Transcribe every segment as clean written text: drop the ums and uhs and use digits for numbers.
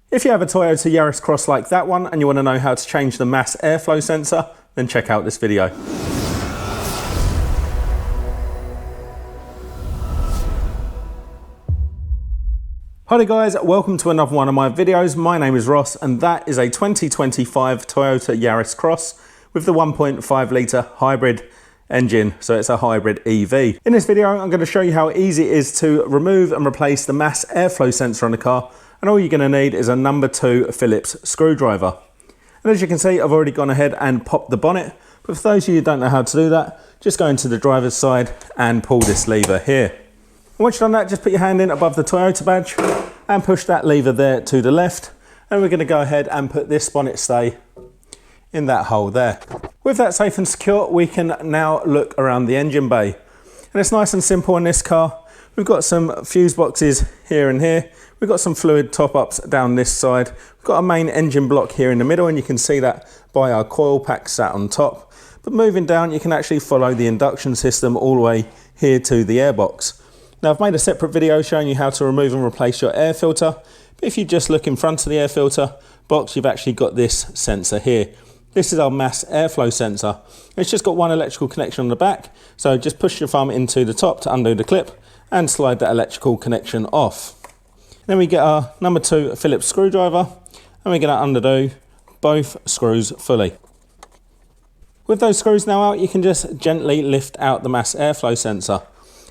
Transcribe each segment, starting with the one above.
If you have a Toyota Yaris Cross like that one and you want to know how to change the mass airflow sensor, then check out this video. Hi there guys, welcome to another one of my videos. My name is Ross and that is a 2025 Toyota Yaris Cross with the 1.5 litre hybrid engine, so it's a hybrid EV. In this video I'm going to show you how easy it is to remove and replace the mass airflow sensor on the car, and all you're going to need is a number 2 Phillips screwdriver. And as you can see, I've already gone ahead and popped the bonnet, but for those of you who don't know how to do that, just go into the driver's side and pull this lever here. And once you've done that, just put your hand in above the Toyota badge and push that lever there to the left, and we're going to go ahead and put this bonnet stay in that hole there. With that safe and secure, we can now look around the engine bay. And it's nice and simple in this car. We've got some fuse boxes here and here. We've got some fluid top-ups down this side. We've got a main engine block here in the middle, and you can see that by our coil pack sat on top. But moving down, you can actually follow the induction system all the way here to the airbox. Now, I've made a separate video showing you how to remove and replace your air filter. But if you just look in front of the air filter box, you've actually got this sensor here. This is our mass airflow sensor. It's just got one electrical connection on the back. So just push your thumb into the top to undo the clip and slide that electrical connection off. Then we get our number 2 Phillips screwdriver and we're going to undo both screws fully. With those screws now out, you can just gently lift out the mass airflow sensor.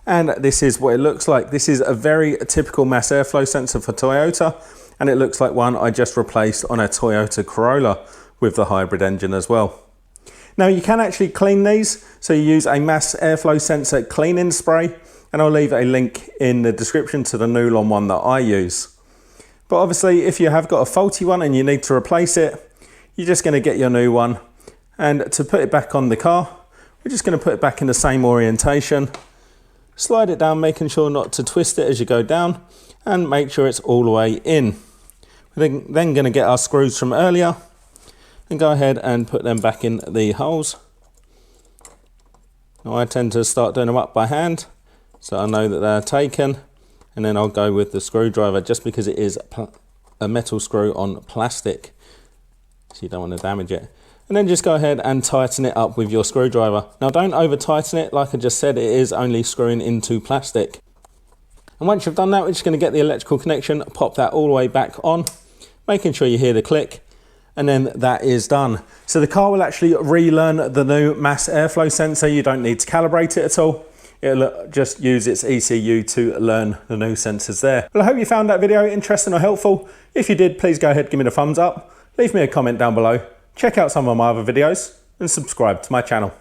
And this is what it looks like. This is a very typical mass airflow sensor for Toyota, and it looks like one I just replaced on a Toyota Corolla with the hybrid engine as well. Now you can actually clean these, so you use a mass airflow sensor cleaning spray, and I'll leave a link in the description to the Nulon one that I use. But obviously if you have got a faulty one and you need to replace it, you're just going to get your new one, and to put it back on the car, we're just going to put it back in the same orientation, slide it down, making sure not to twist it as you go down, and make sure it's all the way in. We're then going to get our screws from earlier and go ahead and put them back in the holes. Now I tend to start doing them up by hand, so I know that they're taken, and then I'll go with the screwdriver just because it is a metal screw on plastic, so you don't want to damage it. And then just go ahead and tighten it up with your screwdriver. Now don't over tighten it, like I just said, it is only screwing into plastic. And once you've done that, we're just going to get the electrical connection, pop that all the way back on, making sure you hear the click, and then that is done. So the car will actually relearn the new mass airflow sensor. You don't need to calibrate it at all. It'll just use its ECU to learn the new sensors there. Well, I hope you found that video interesting or helpful. If you did, please go ahead, give me the thumbs up, leave me a comment down below, check out some of my other videos, and subscribe to my channel.